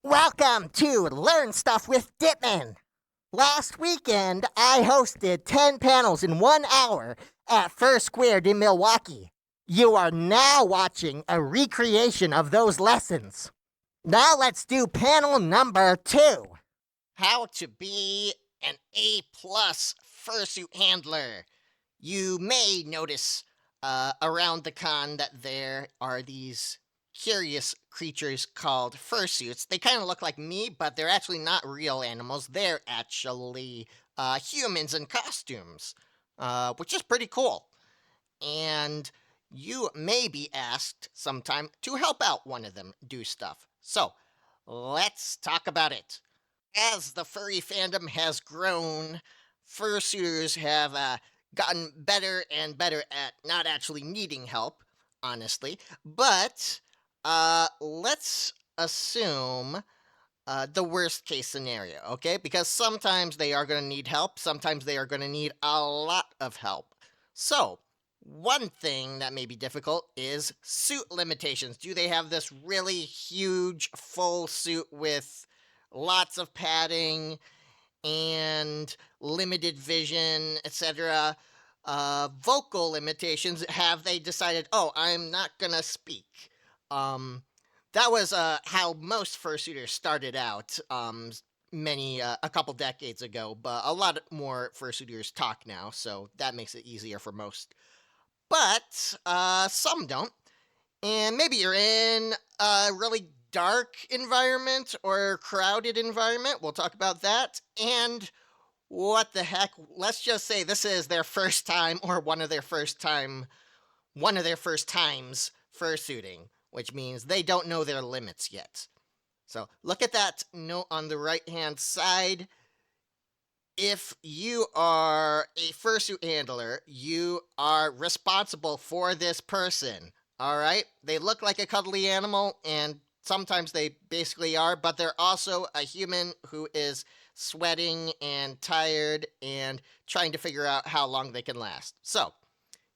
Welcome to Learn Stuff with Dittman. Last weekend, I hosted 10 panels in 1 hour at First Squared in Milwaukee. You are now watching a recreation of those lessons. Now let's do panel number 2. How to be an A-plus fursuit handler. You may notice around the con that there are these curious creatures called fursuits. They kind of look like me, but they're actually not real animals. They're actually humans in costumes, which is pretty cool. And you may be asked sometime to help out one of them do stuff. So let's talk about it. As the furry fandom has grown, fursuiters have gotten better and better at not actually needing help, honestly. But let's assume the worst case scenario, okay? Because sometimes they are going to need help, sometimes they are going to need a lot of help. So, one thing that may be difficult is suit limitations. Do they have this really huge full suit with lots of padding and limited vision, etc.? Vocal limitations. Have they decided, oh, I'm not gonna speak? That was how most fursuiters started out a couple decades ago, but a lot more fursuiters talk now, so that makes it easier for most. But some don't. And maybe you're in a really dark environment or crowded environment. We'll talk about that. And what the heck? Let's just say this is their first time or one of their first times fursuiting, which means they don't know their limits yet. So look at that note on the right-hand side. If you are a fursuit handler, you are responsible for this person. All right? They look like a cuddly animal, and sometimes they basically are, but they're also a human who is sweating and tired and trying to figure out how long they can last. So,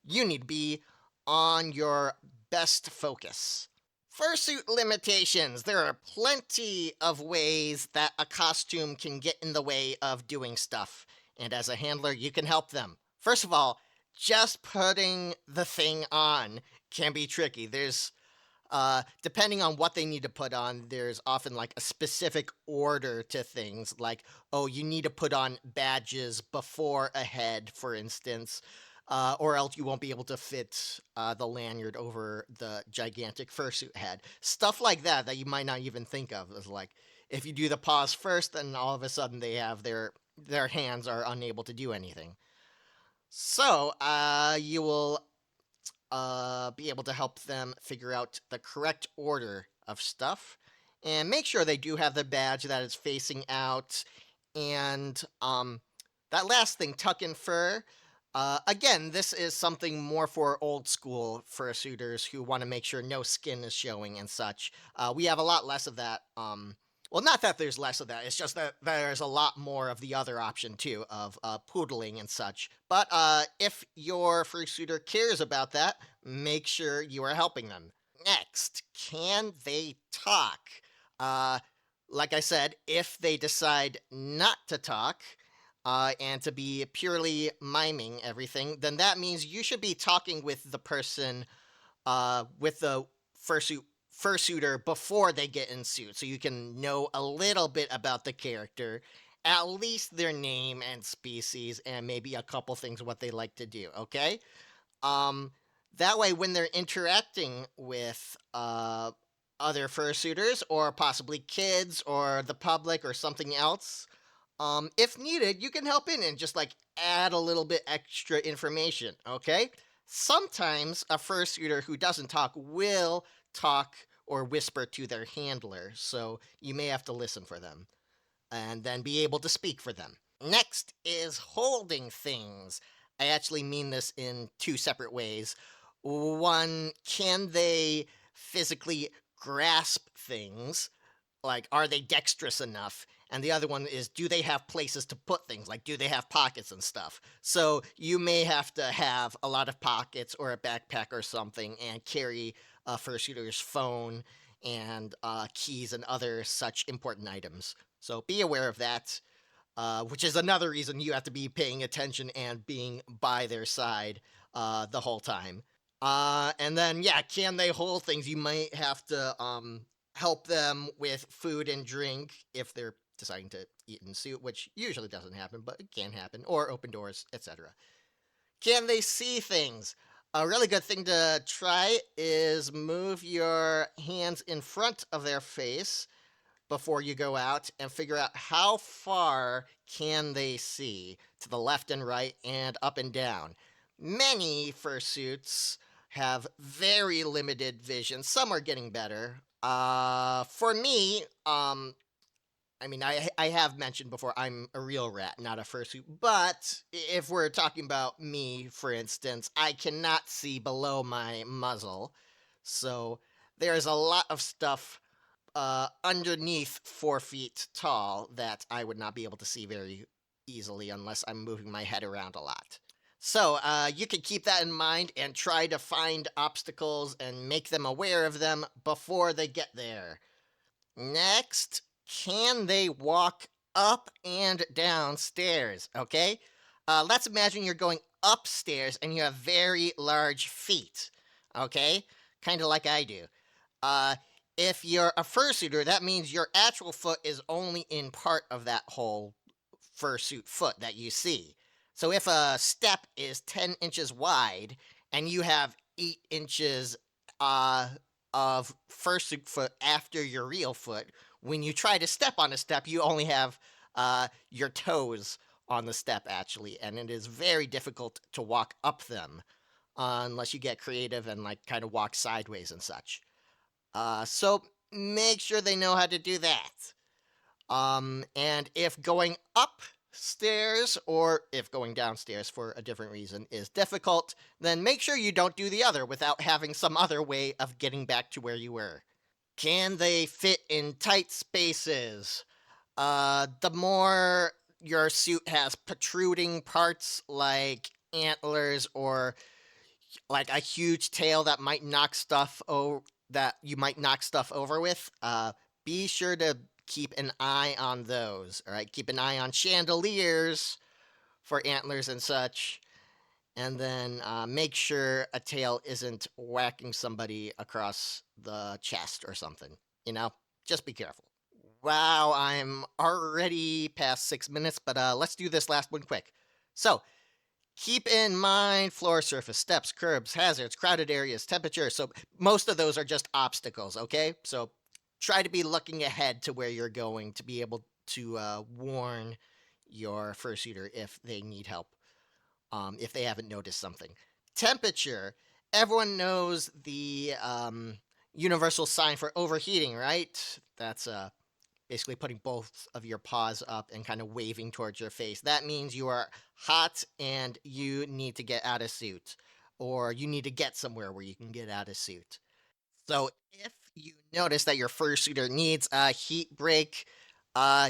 you need to be on your best focus. Fursuit limitations. There are plenty of ways that a costume can get in the way of doing stuff, and as a handler, you can help them. First of all, just putting the thing on can be tricky. There's depending on what they need to put on, there's often like a specific order to things, like, oh, you need to put on badges before a head, for instance, or else you won't be able to fit the lanyard over the gigantic fursuit head. Stuff like that you might not even think of. Is like, if you do the paws first, then all of a sudden they have their hands are unable to do anything. So you will be able to help them figure out the correct order of stuff and make sure they do have the badge that is facing out. And that last thing, tuck in fur. Again, this is something more for old school fursuiters who want to make sure no skin is showing and such. We have a lot less of that. Well, not that there's less of that, it's just that there's a lot more of the other option, too, of poodling and such. But if your fursuiter cares about that, make sure you are helping them. Next, can they talk? Like I said, if they decide not to talk, and to be purely miming everything, then that means you should be talking with the person, with the fursuiter before they get in suit, so you can know a little bit about the character, at least their name and species, and maybe a couple things what they like to do, okay? That way, when they're interacting with other fursuiters, or possibly kids, or the public, or something else, if needed, you can help in and just like add a little bit extra information, okay? Sometimes a fursuiter who doesn't talk will talk or whisper to their handler, so you may have to listen for them and then be able to speak for them. Next is holding things. I actually mean this in two separate ways. One, can they physically grasp things? Like, are they dexterous enough? And the other one is, do they have places to put things? Like, do they have pockets and stuff? So you may have to have a lot of pockets or a backpack or something and carry a fursuiter's phone and keys and other such important items. So be aware of that, which is another reason you have to be paying attention and being by their side the whole time. And then, yeah, can they hold things? You might have to help them with food and drink if they're deciding to eat in suit, which usually doesn't happen, but it can happen, or open doors, etc. Can they see things? A really good thing to try is move your hands in front of their face before you go out and figure out how far can they see to the left and right and up and down. Many fursuits have very limited vision. Some are getting better. For me, I mean, I have mentioned before I'm a real rat, not a fursuit. But if we're talking about me, for instance, I cannot see below my muzzle, so there's a lot of stuff underneath 4 feet tall that I would not be able to see very easily unless I'm moving my head around a lot. So you can keep that in mind and try to find obstacles and make them aware of them before they get there. Next, can they walk up and down stairs? Okay, let's imagine you're going upstairs and you have very large feet. Okay, kind of like I do. Uh, if you're a fursuiter, that means your actual foot is only in part of that whole fursuit foot that you see. So if a step is 10 inches wide and you have 8 inches of fursuit foot after your real foot, when you try to step on a step, you only have your toes on the step, actually, and it is very difficult to walk up them unless you get creative and like kind of walk sideways and such. So make sure they know how to do that. And if going upstairs or if going downstairs for a different reason is difficult, then make sure you don't do the other without having some other way of getting back to where you were. Can they fit in tight spaces? The more your suit has protruding parts like antlers or like a huge tail that might knock stuff that you might knock stuff over with, be sure to keep an eye on those. All right, keep an eye on chandeliers for antlers and such, and then make sure a tail isn't whacking somebody across the chest or something. You know, just be careful. Wow, I'm already past 6 minutes, but let's do this last one quick. So, keep in mind floor surface, steps, curbs, hazards, crowded areas, temperature. So most of those are just obstacles, okay? So try to be looking ahead to where you're going to be able to warn your fursuiter if they need help, if they haven't noticed something. Temperature, everyone knows the universal sign for overheating, right? That's basically putting both of your paws up and kind of waving towards your face. That means you are hot and you need to get out of suit, or you need to get somewhere where you can get out of suit. So if you notice that your fursuiter needs a heat break,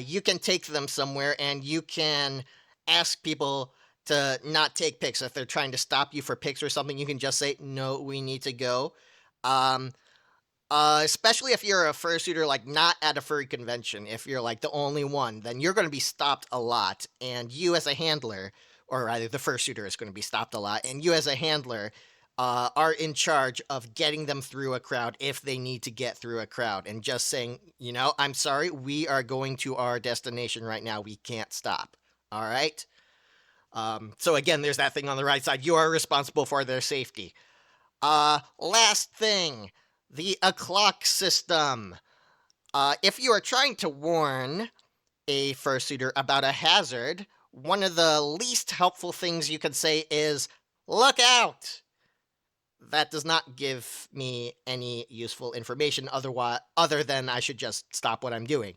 you can take them somewhere and you can ask people to not take pics. If they're trying to stop you for pics or something, you can just say, no, we need to go. Especially if you're a fursuiter, like not at a furry convention, if you're like the only one, then you're going to be stopped a lot. And you as a handler, or rather the fursuiter is going to be stopped a lot, and you as a handler are in charge of getting them through a crowd if they need to get through a crowd. And just saying, you know, I'm sorry, we are going to our destination right now. We can't stop. All right? So again, there's that thing on the right side. You are responsible for their safety. Last thing. The o'clock system. If you are trying to warn a fursuiter about a hazard, one of the least helpful things you can say is, look out! That does not give me any useful information other than I should just stop what I'm doing.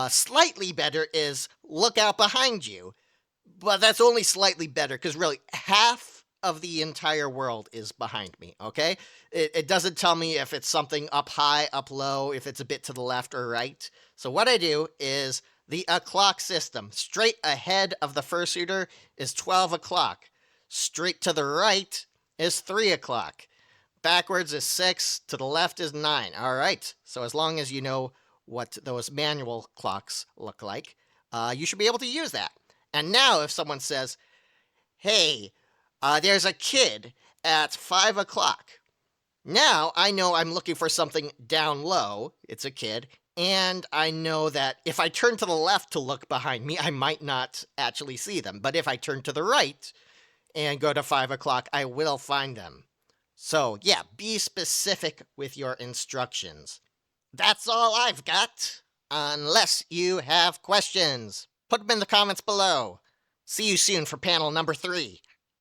Slightly better is, look out behind you. But that's only slightly better, because really, half of the entire world is behind me, okay? It doesn't tell me if it's something up high, up low, if it's a bit to the left or right. So what I do is the o'clock system. Straight ahead of the fursuiter is 12 o'clock. Straight to the right is 3 o'clock. backwards is 6, to the left is 9. All right. So as long as you know what those manual clocks look like, you should be able to use that. And now if someone says, hey, there's a kid at 5 o'clock. Now I know I'm looking for something down low. It's a kid. And I know that if I turn to the left to look behind me, I might not actually see them. But if I turn to the right and go to 5 o'clock, I will find them. So yeah, be specific with your instructions. That's all I've got. Unless you have questions, put them in the comments below. See you soon for panel number 3.